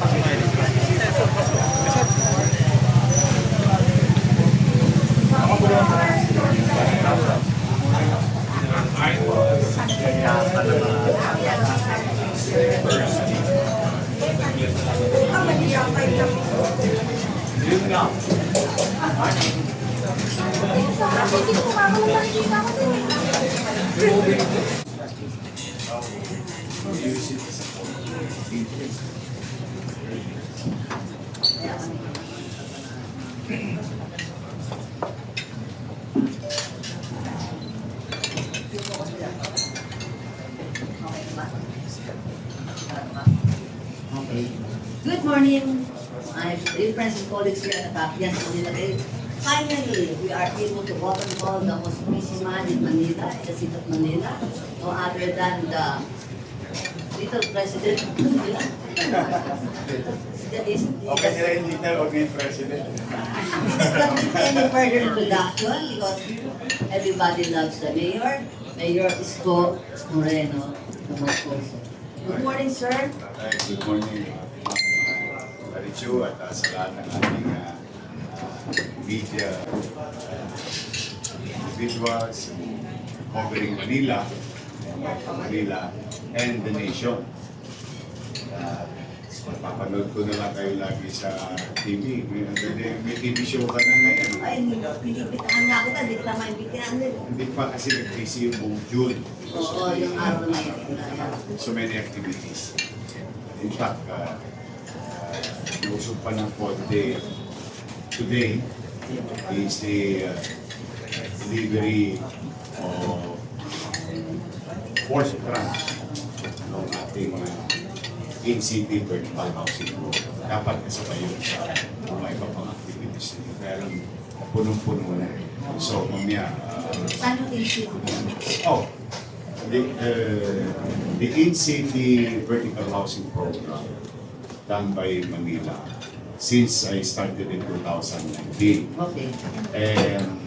Okay. Good morning, my dear friends and colleagues here at Apian, Manila. Finally, we are able to welcome all the most busy man in Manila, the city of Manila, no other than the little president of Manila. That is, Okay, nila yung little, huwag na yung president. it does not need any further introduction because everybody loves the mayor. Mayor Isko Moreno, the most also. Good morning, sir. Good morning, Marichu, at sa lahat ng ating media individuals covering Manila, and the nation. Papanood ko na lang kayo lagi sa TV. May TV show ka na ngayon. Ay, pinipitahan niya ako na, hindi kita maimbitahan nila. Hindi pa kasi nag-busy yung buong June. Oo, yung araw na yun. So many activities. In fact, usog pa ng konti today is the delivery of fourth tranche ng ating in-city vertical housing program. Dapat kasabay yun sa mga iba pang activities nila. Kaya lang punong-puno na. So, mamaya... Saan yung issue? Oh, the in-city vertical housing program done by Manila since I started in 2019. Okay. And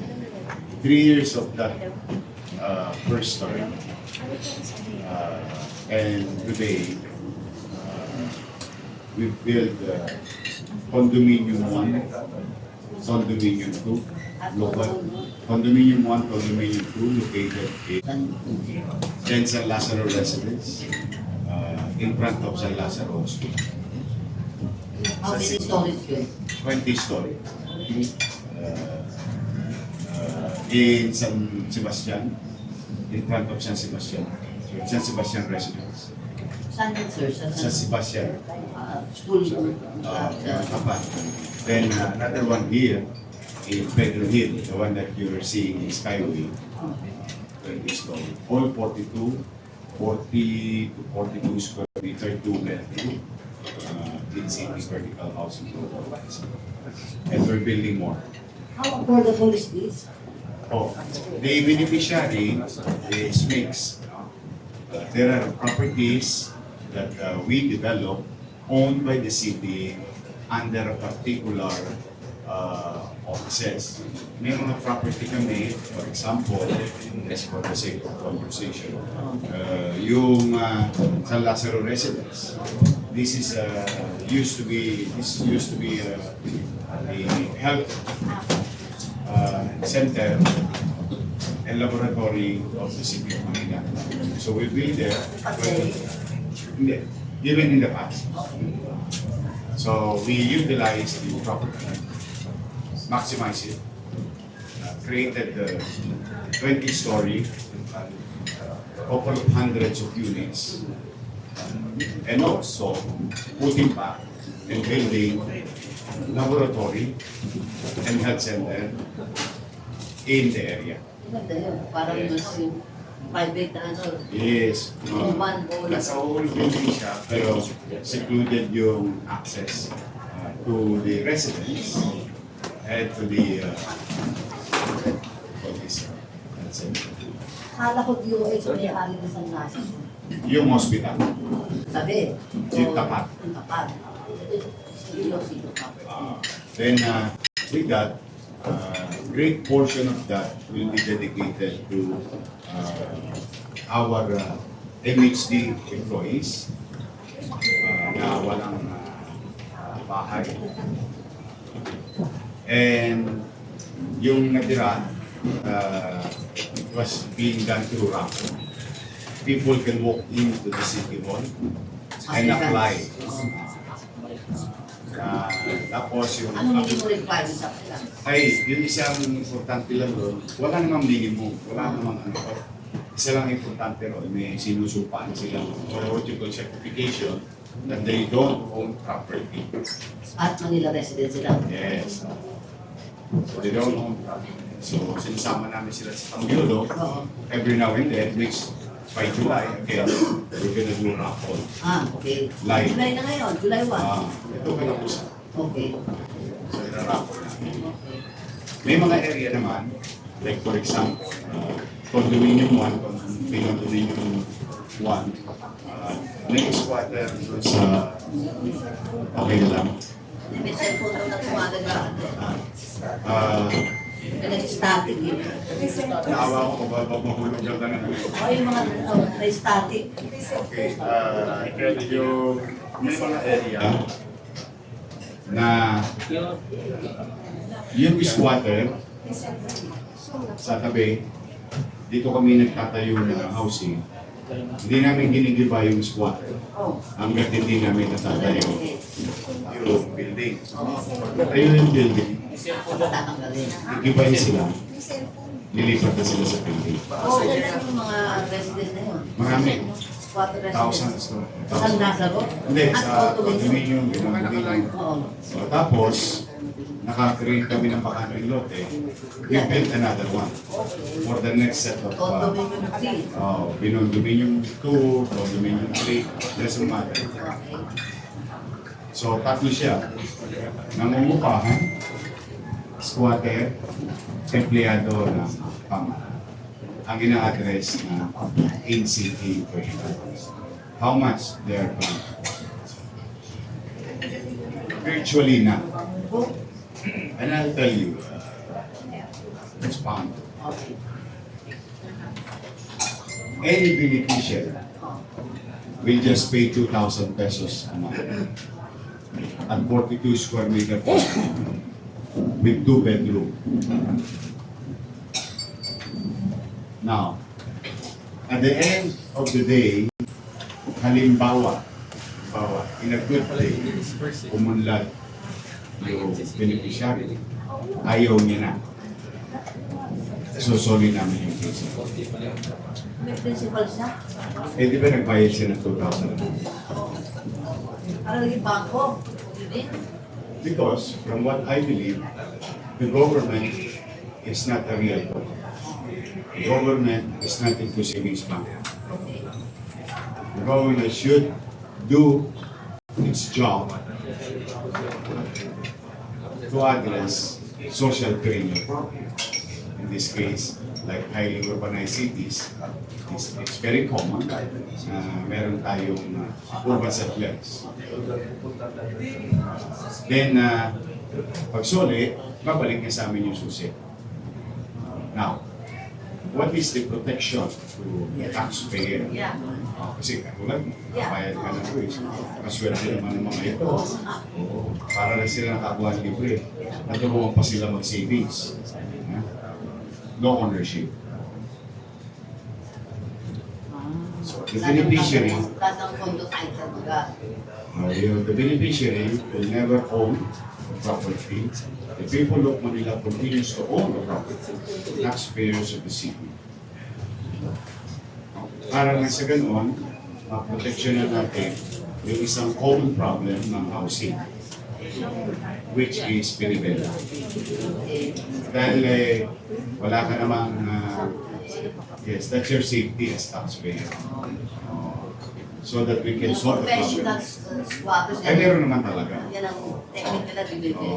3 years of that first term, and today we built Condominium 1, Condominium 2, local. Condominium 1, Condominium 2 located in San Lazaro Residence, in front of San Lazaro Hospital. How many stories yun? 20 story. In San Sebastian, in front of San Sebastian. San Sebastian Residence. Saan yun, sir? San Sebastian. School. Kapan. Then another one here in Pedro Hill, the one that you're seeing in Skyway. 20 story. All 40 to 42 square meter, 2 bedroom. In-city vertical housing program. And we're building more. How affordable is this? Oh, the beneficiary is mixed. There are properties that we develop owned by the city under a particular offices. May mga property kami, for example, just for the sake of conversation, yung San Lazaro Residence. This is used to be a health center and laboratory of the city of Manila. So we'll be there. Even in the past. So we utilize the property, maximize it, created the 20-story, couple of hundreds of units, and also putting back and building laboratory and health center in the area. Maganda yun. Parang mas yung private na ano. Yes. One whole. Nasa whole building siya, pero secluded yung access to the residents and to the police. That's it. Kala ko DOH may hari na sa nasa. Yung hospital. Sabi. Yung tapat. Yung tapat. Sino tapat. Then with that, great portion of that will be dedicated to our MHD employees na walang bahay. And yung natira, was being done through RACO. People can walk into the city hall and apply. Tapos yung Ano minimum requirements sa kanila? ay, yung isang importante lang doon, wala namang minimum, wala namang ano. Isa lang importante ron, may sinusupaan silang what you call certification that they don't own property. At Manila resident sila. Yes. So they don't own property. So sinasama namin sila sa Pangyolo Oo. every now and then, which by July, again, we're gonna do raffle. Okay. Live. July na ngayon, July 1. Ito kalapusan. Okay. So ira-raffle namin. Okay. May mga area naman, like for example, condominium 1, condominium 1, may squatter doon sa okay na lang. May cellphone daw na tumagagaan. Nag-static yun. Naawa ko kung mahulog lang na ng O yung mga may static. okay, may mga area na yung squatter sa tabi, dito kami nagtatayo ng housing. Hindi namin ginigiba yung squatter Oh. hanggat hindi namin natatayo yung building. Pagkatayo yung building, Tatanggalin. igibahin sila, lilipat na sila sa building. Oh, ilan yung mga residents na yun? Marami. Squatter Thousands. residents. San Lazaro? Hindi, At sa condominium? condominium. Oo. So, tapos, nakakreate kami ng bakanting lote. We built another one Okay. for the next set of Condominium 3. condominium 2, condominium 3, doesn't matter. Okay. So, tatlo siya. Nangungupahan, squatter, empleyado ng pamahalaan. Ang ina-address na NCT how much they are paying. Virtually na. And I'll tell you, respond. Okay. Any beneficiary Oh. will just pay 2,000 pesos a month. At 42 square meter with 2 bedroom. Now, at the end of the day, halimbawa, in a good day, umunlad yung beneficiary, ayaw niya na. Susoli namin yung case. May principal siya? Eh, di ba nagbayad siya ng 2,000? Para naging bangko. Hindi. Because, from what I believe, the government is not a real government. The government is not into savings bank. The government should do its job to address social perennial problems. In this case, like highly urbanized cities, it's very common na meron tayong urban settlers. Then, pag soli, babalik niya sa amin yung susi. Now, what is the protection to the taxpayer? Yeah. Kasi katulad mo, bayad ka ng buwis. Kaswerte naman ng mga ito. Oo. Para lang sila nakakuha ng libre. Natulungan pa sila mag-savings. No ownership. So, the beneficiary, Lahat ng condo title mga. the beneficiary will never own the property. The people of Manila continues to own the property. Taxpayers of the city. Para nga sa ganoon, protection na natin yung isang common problem ng housing, which is pinibela. Dahil wala ka namang, yes, that's your safety as taxpayer. So that we can solve the Professional problem. squatters. Ay, meron naman talaga. Yan ang technique nila bibigay.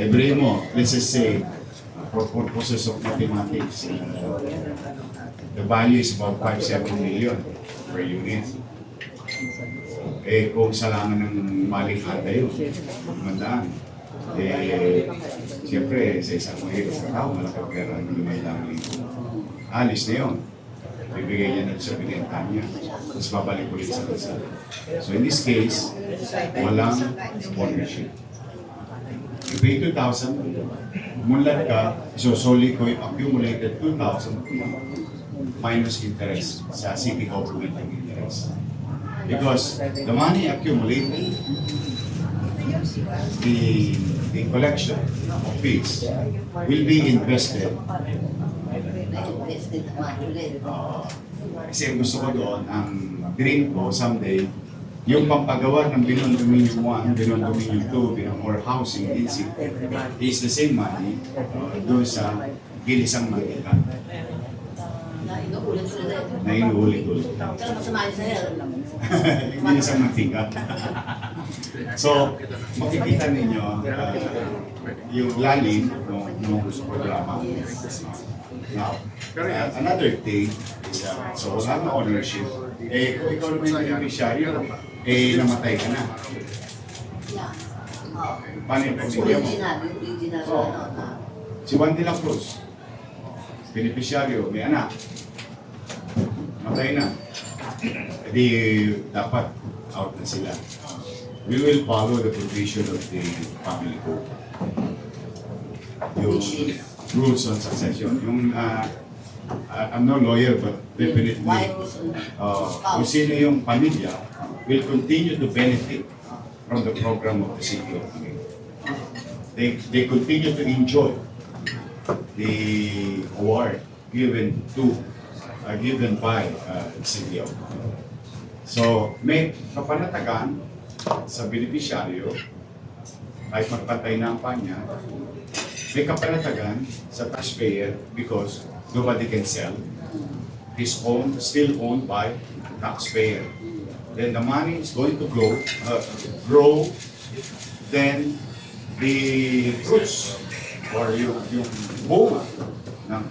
Every mo, let's just say, for purposes of mathematics, the value is about 5-7 million per unit. Eh, kung salangan ng maling handa yun, mandaan. Eh, siyempre, sa isang mahirap na tao, malaki pera ng 5,000. Alis na yun. Bibigay niya na sa binenta niya. Tapos babalik ulit sa kasal. So in this case, walang ownership. You pay 2,000, munlad ka, isosoli ko yung accumulated 2,000 minus interest sa city government ng interest. Because the money accumulated, the collection of fees will be invested. Na-invested naman ulit. Kasi ang gusto ko doon, ang dream ko someday, yung pampagawa ng Binon Dominion 1, Binon Dominion 2, Binon or housing in city is the same money doon sa gilisang mantika Na inuulit-ulit. na inuulit-ulit. Pero masama yun sa'yo. Yung gilisang mantika. So, makikita ninyo yung lalim ng programa. Now, another thing is, so wala na ownership, kung ikaw naman yung beneficiary, namatay ka na. Yeah. Oh. Paano yung pamilya mo? Original, Oo. ano. Si Juan de la Cruz, beneficiaryo, may anak. Matay na. Di dapat out na sila. We will follow the provision of the family code. Yung rules on succession. Yung, I'm no lawyer, but definitely, kung sino yung pamilya will continue to benefit from the program of the city of Manila. They continue to enjoy the award given by city of Manila. So, may kapanatagan sa beneficiaryo, kahit magpatay na ang panya, may kapanatagan sa taxpayer because nobody can sell. It's still owned by taxpayer. Then the money is going to grow, then the fruits or yung bunga ng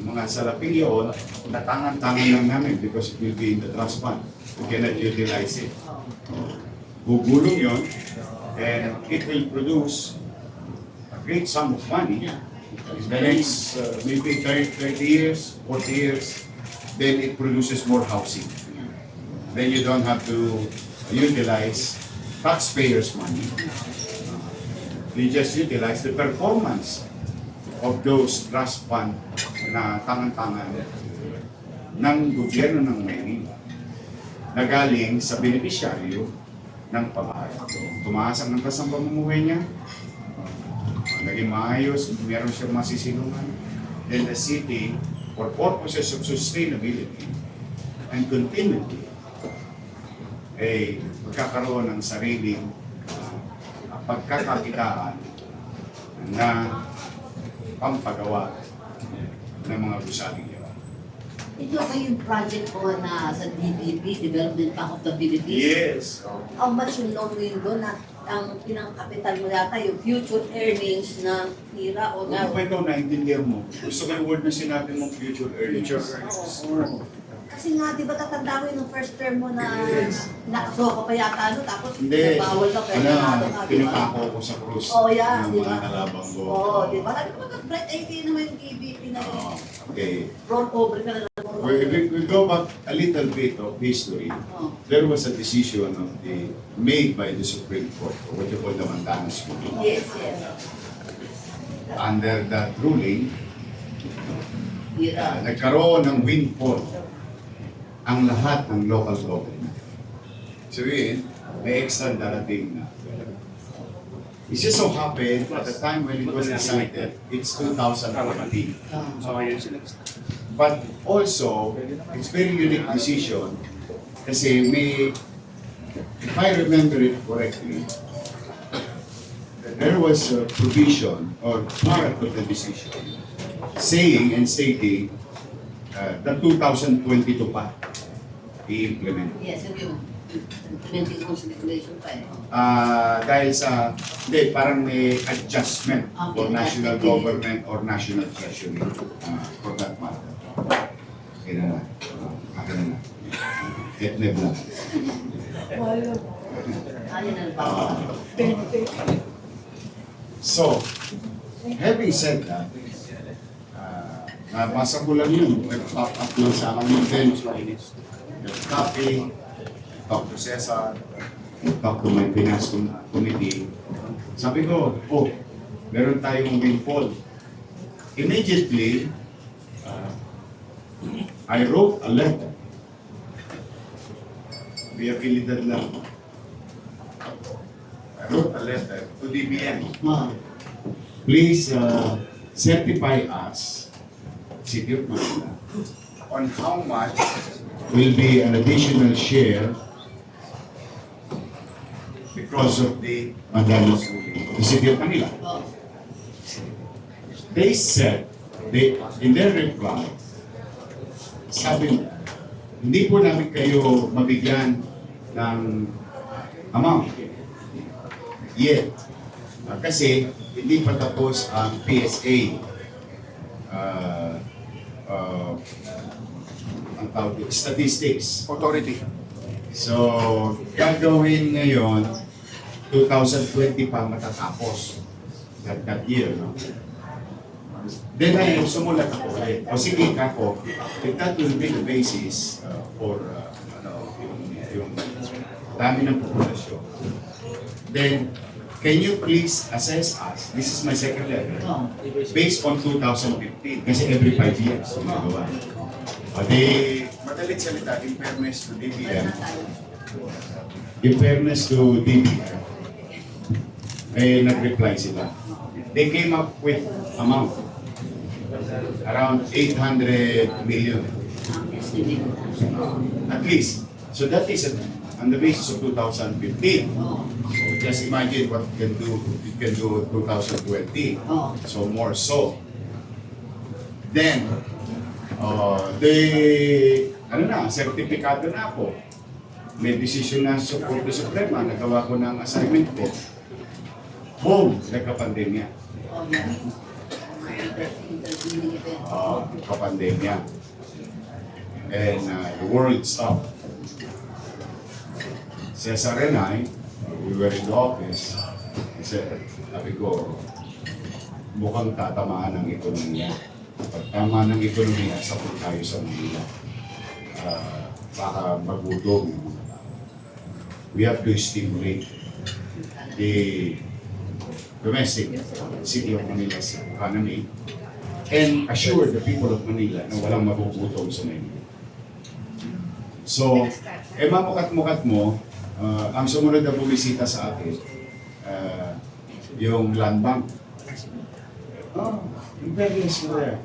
mga salaping yun, natangan-tangan lang namin because it will be in the trust fund. We cannot utilize it. Gugulong yun, and it will produce a great sum of money. In the next maybe 30 years, 40 years, then it produces more housing. Then you don't have to utilize taxpayers' money. You just utilize the performance of those trust fund na tangan-tangan ng gobyerno ng Maynila na galing sa beneficiaryo ng pamahal. Tumaas ang antas ng pamumuhay niya, naging maayos, meron siyang masisilungan. Then the city, for purposes of sustainability and continuity, ay magkakaroon ng sariling pagkakakitaan na pampagawa ng mga gusaling yawa. Ito ba yung project ko na sa DBP, Development Bank of the Philippines? Yes. How much yung loan mo yun doon na ang pinangkapital mo yata yung future earnings ng hira o Ano na... pa ikaw naintindihan mo? Gusto ko yung word na sinabi mong future earnings. Oo. Kasi nga, di ba tatanda ko yung first term mo na nakasoko pa yata ano, tapos Hindi. bawal ka kaya nanalo ka, di ba? Pinapako ko sa krus. Oh, yeah, ng di ba? mga kalabang ko. Oo, di ba? Sabi ko, bright idea naman yung DBP na yun. Okay. Roll over ka na lang. We go back a little bit of history. Oh. There was a decision made by the Supreme Court, or what you call the Mandanas ruling. Yes, yes. Under that ruling, Hira. nagkaroon ng windfall ang lahat ng local government. So yun, may extra darating na. It just so happened at the time when it was decided, it's 2014. But also, it's very unique decision kasi may, if I remember it correctly, there was a provision or part of the decision saying and stating that 2022 pa i-implement. Yes, yung implementing consideration pa eh. Dahil sa, hindi, parang may adjustment Okay, for national okay. government or national treasury for that matter. Okay na na. Akin na na. Etneb na. Ayun na ba? So, having said that, nabasa ko lang yun. Nag-pop up lang sa akin yung bench. Yung copy, Dr. Cesar, talked to my finance committee. Sabi ko, oh, meron tayong windfall. Immediately, I wrote a letter. Viabilidad lang. I wrote a letter to DBM. Please certify us, City of Manila, on how much will be an additional share because of the Mandalos ruling of the City of Manila. Oh. They said, in their reply, sabi nila, hindi po namin kayo mabigyan ng amount yet. Kasi hindi pa tapos ang PSA. Ang tawag dito, statistics. Authority. So, gagawin ngayon, 2020 pa matatapos. That year, no? Then ay sumulat ako ulit. O sige kako, if that will be the basis for yung dami ng populasyon, then can you please assess us? This is my second letter. Based on 2015, kasi every 5 years ginagawa. Madalit salita, in fairness to DBM, nag-reply sila. They came up with amount, around 800 million. At least. So that is on the basis of 2015. So just imagine what it can do 2020. So more so. Then, sertifikado na ako. May decision na sa Korte Suprema, nagawa ko ng assignment ko. Boom! Nagka-pandemya. Nagka-pandemya. And the world stopped. Cesar and I, we were in the office. Sabi ko, mukhang tatamaan ng ekonomiya. Pag tama ng ekonomiya, sapot tayo sa Manila. Baka magutom. We have to stimulate the domestic City of Manila's economy and assure the people of Manila na walang magugutom sa Manila. So, mamukat-mukat mo, ang sumunod na bumisita sa akin, yung land bank. Oh, in fairness mo there.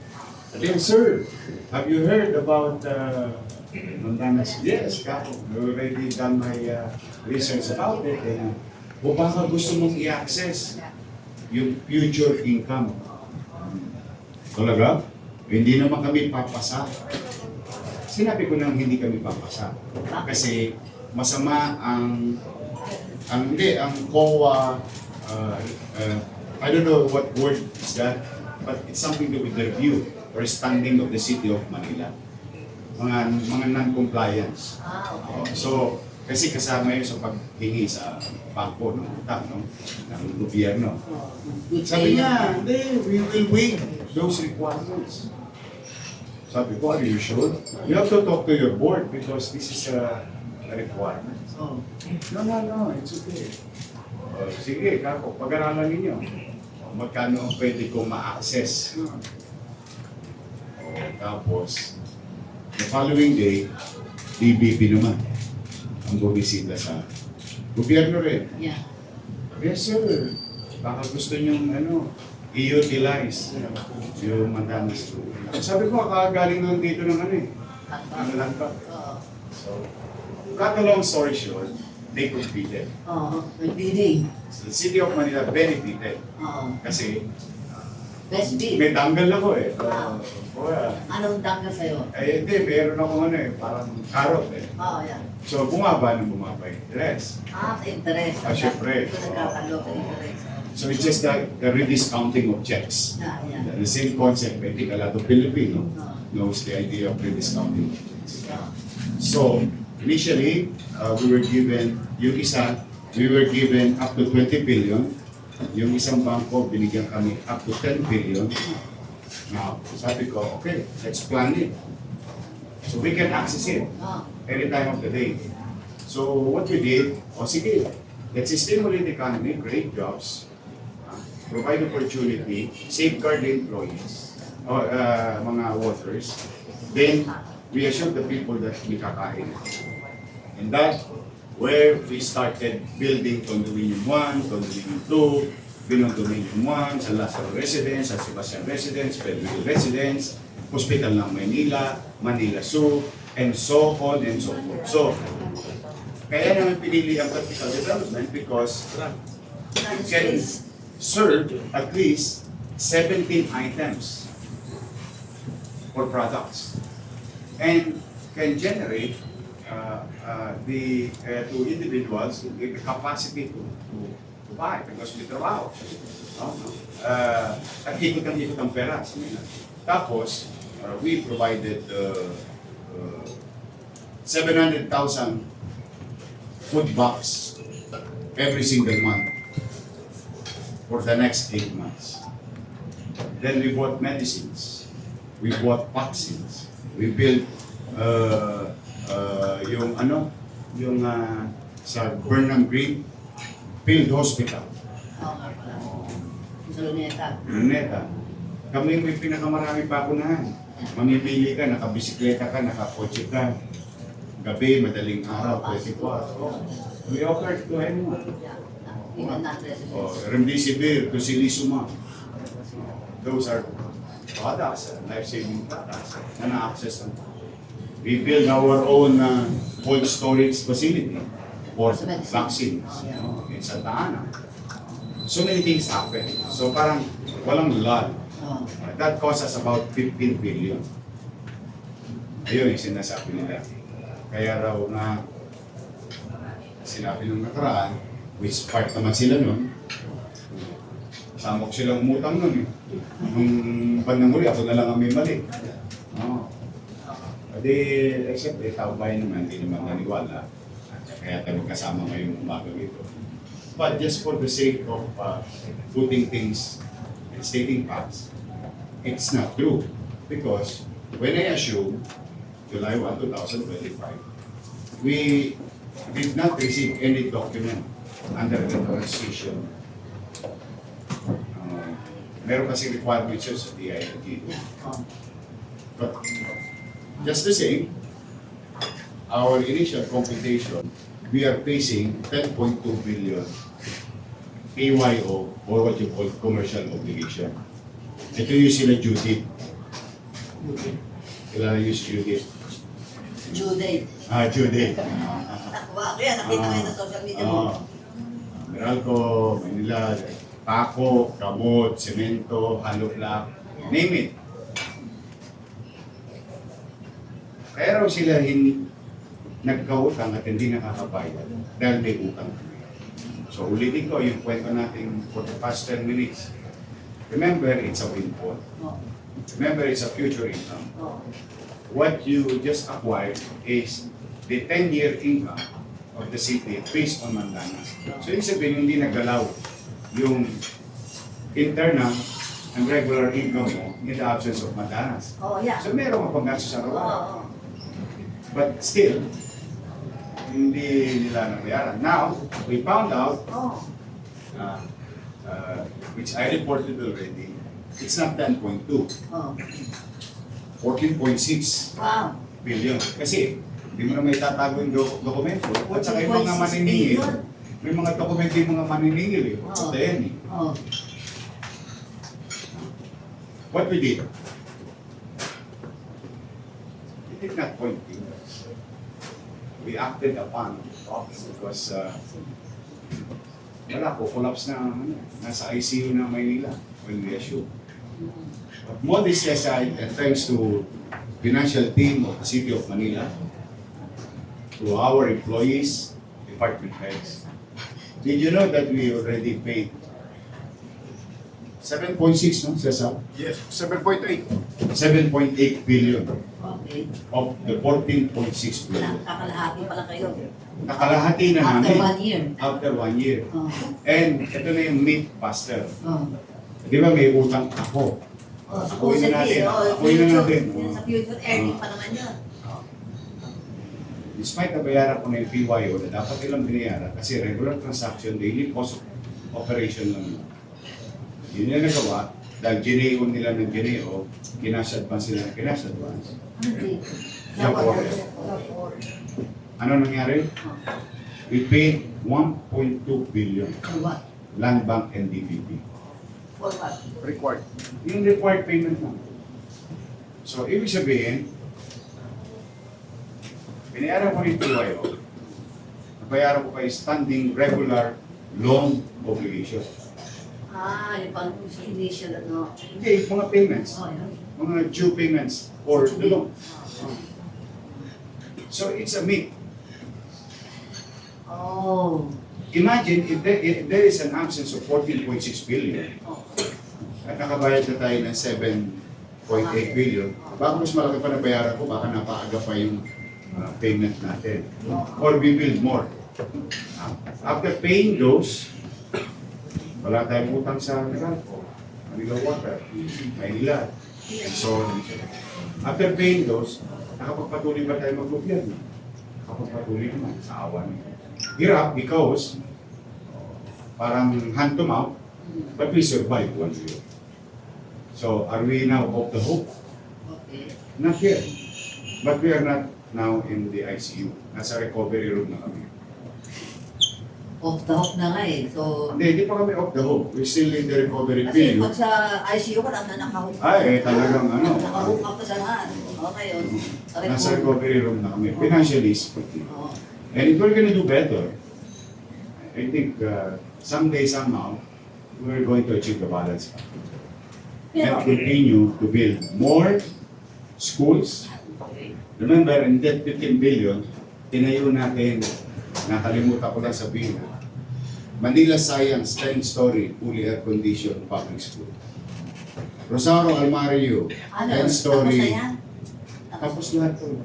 Then, sir, have you heard about Montanas? Yes, Kako. I already done my research about it. And, o baka gusto mong i-access yung future income. Talaga? Hindi naman kami papasa. Sinabi ko nang hindi kami papasa. Kasi masama ang COA, I don't know what word is that, but it's something to do with the review or standing of the City of Manila. Mga non-compliance. So, kasi kasama yun sa paghingi sa bangko ng utang, ng gobyerno. Sabi niya, we will waive those requirements. Sabi ko, are you sure? You have to talk to your board because this is a requirement. No, it's okay. Sige, Kako, pag-aralan ninyo. Magkano ang pwede kong ma-access. Tapos, the following day, DBP naman ang bumisita sa gobyerno rin. Yeah. Yes, sir. Baka gusto nyong i-utilize yung Mandanas. Sabi ko, kakagaling doon dito ng ang landbank. So, cut a long story short, they competed. Nagbidding. So, the City of Manila benefited. Kasi, Best bid. may dangal ako Anong dangga sa'yo? hindi, meron akong parang karot Yeah. So, bumaba yung interest. Interest. Syempre. Ito nagkakalo ka interest. So, it's just that the rediscounting of checks. Yeah. The same concept, I think a lot of Filipino knows the idea of rediscounting. So, initially, we were given up to 20 billion. Yung isang bangko, binigyan kami up to 10 billion. Now, sabi ko, okay, let's plan it. So we can access it any time of the day. So So what we did, sige, let's stimulate the economy, create jobs, provide opportunity, safeguard the employees, or mga workers. Then we assure the people that we kakain. And that where we started building Condominium 1, Condominium 2, Condominium 1, San Lazaro Residence, San Sebastian Residence, Pedro Residence, Hospital ng Manila, Manila Zoo, and so on and so forth. So, kaya naman pinili ang vertical development because it can serve at least 17 items or products and can generate to individuals the capacity to buy because we throw out. At ikot ang pera. Tapos, we provided 700,000 food box every single month for the next 8 months. Then we bought medicines, we bought vaccines, we built sa Burnham Green Field Hospital. Oo nga pala. Sa Luneta. Luneta. Kami may pinakamarami bakunahan. Mamimili ka, nakabisikleta ka, nakakotse ka. Gabi, madaling araw, 24. We offer to anyone. Even not residents. Remdesivir, tocilizumab. Those are products, life-saving products na na-access natin. We build our own cold storage facility for vaccines in Santa Ana. So many things happen. So parang walang lull. That cost us about 15 billion. Ayun yung sinasabi nila. Kaya raw na sinabi nung nakaraan, which part naman sila nun, samok silang umutang nun eh. Nung bandang huli, ako na lang ang may mali. Except tao bayan naman, hindi naman naniwala. Kaya tayo kasama ngayong umaga dito. But just for the sake of putting things and stating facts, it's not true. Because when I assume July 1, 2025, we did not receive any document under the transition. Meron kasi requirements yun sa DILG. But just the same, our initial computation, we are facing 10.2 billion PYO or what you call commercial obligation. Ito yung sila Judith. Kilala yung si Judith. Judith. Judith. Wow, kaya nakita kayo sa social media mo. Meralco, Manila, Paco, Kamot, Semento, Hollow Block, name it. Kaya raw sila nagkautang at hindi nakakabayad dahil may utang. So ulitin ko yung kwento natin for the past 10 minutes. Remember, it's a windfall. Remember, it's a future income. What you just acquired is the 10-year income of the city based on mandanas. So ibig sabihin, hindi naggalaw yung internal and regular income mo in the absence of mandanas. Yeah. So meron ka pang gasto sa araw-araw. But still, hindi nila nabayaran. Now, we found out, which I reported already, it's not 10.2, 14.6 billion. Kasi, hindi mo na may tatago yung dokumento. At saka yung mga maniningil. May mga dokumento yung mga maniningil eh. What we did? We did not point fingers. We acted upon because wala po, collapse na nasa ICU na Maynila when we assumed. But modestly aside, and thanks to financial team of the City of Manila, to our employees, department heads, did you know that we already paid 7.6, no, Cesar? Yes, 7.8. 7.8 billion Okay. of the 14.6 billion. Kakalahati pala kayo. Nakalahati na After namin 1 year. after 1 year. And ito na yung meat buster. Oh. Di ba may utang ako? Akuin na natin. Akuin na natin. Sa future earning pa naman yun. despite na bayaran ko na yung PYO na dapat nilang binayaran kasi regular transaction, daily cost of operation lang yun. Yun yung nagawa, dahil GNAO nila ng GNAO, kinash advance sila ng kinash advance. Hindi. Ano nangyari? We paid 1.2 billion, For what? Land Bank and DPP. For what? Required. Yung required payment mo. So, ibig sabihin, binayaran ko yung PYO, nabayaran ko pa yung standing regular loan obligation. Yung pang initial ano. Hindi, mga payments, Oh, yun. mga due payments for the loan. So, it's a myth. Oh. Imagine if there is an absence of 14.6 billion Oh. at nakabayad na tayo ng 7.8 billion, baka mas malaki pa na bayaran ko, baka napaaga pa yung payment natin. Or we build more. After paying those, wala tayong utang sa Manila Water, Maynila, and so on and so on. After paying those, nakapagpatuloy ba tayo mag-gobyerno? Nakapagpatuloy naman sa awa nito. Hirap because parang hand to mouth, but we survived 1 year. So are we now off the hook? Okay. Not yet. But we are not now in the ICU. Nasa recovery room na kami. Off the hook na nga eh. So, Hindi pa kami off the hook. We're still in the recovery kasi period. pag sa ICU ka lang na nakahook. Talagang ano. Nakahook ka pa sa lahat. Okay yun. Nasa recovery room na kami. Financially speaking. Oo. And if we're gonna do better, I think someday, somehow, we're going to achieve the balance. And Pero, continue to build more schools. Remember, in that 15 billion, tinayo natin, nakalimutan ko lang sabihin, Manila Science 10-story, fully air-conditioned public school. Rosario Almario, ano, 10-story. tapos na yan? Tapos lahat to.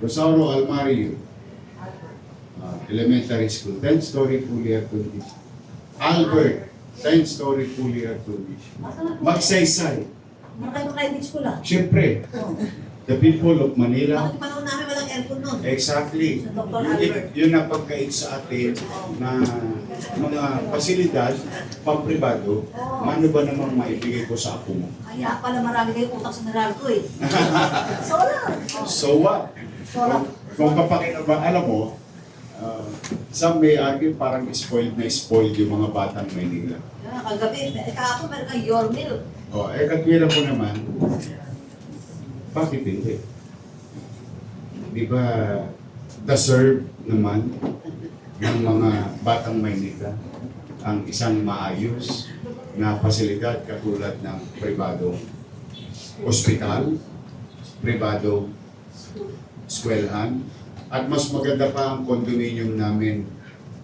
Rosario Almario, elementary school, 10-story fully air-conditioned. Albert, 10-story fully air-conditioned. Magsaysay. Private school ah. Siyempre, Oh. the people of Manila, Bakit panahon namin walang aircon nun? exactly. Sa Dr. Albert. Yun ang pagkait sa atin na mga pasilidad, pampribado, ano ba namang maibigay ko sa apo mo? Kaya pala marami kayong utak sa Meralco eh. Solar! So what? Solar. Kung kapakinabangan, alam mo, some may argue parang spoiled yung mga batang Maynila. Kagabi, kahapon meron kang your meal. Katwira ko naman, bakit hindi? Di ba, deserve naman ng mga batang Maynila ang isang maayos na pasilidad katulad ng pribadong ospital, pribadong eskwelahan, at mas maganda pa ang condominium namin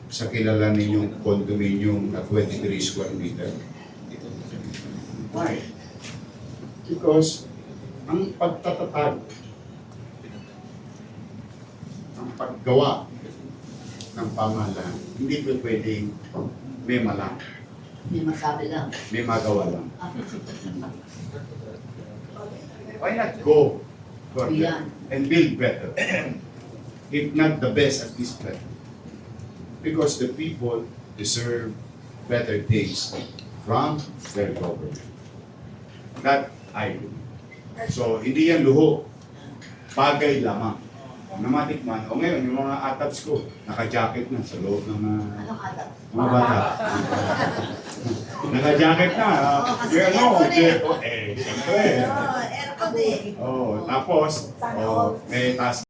sa kilala ninyong condominium na 23 square meter. Why? Because ang pagtatatag, ang paggawa ng pamahalaan, hindi po pwedeng may malang, May masabi lang. may magawa lang. Why not go further Beyond. and build better? If not the best, at least better. Because the people deserve better things from their government. That I do. So, hindi yan luho. Bagay lamang. Namatik man. O ngayon, yung mga atabs ko, naka-jacket na sa loob ng Anong ata? mga bata. Naka-jacket na. kasi Yung ano, aircon eh. siyempre. Aircon eh. Tapos, may task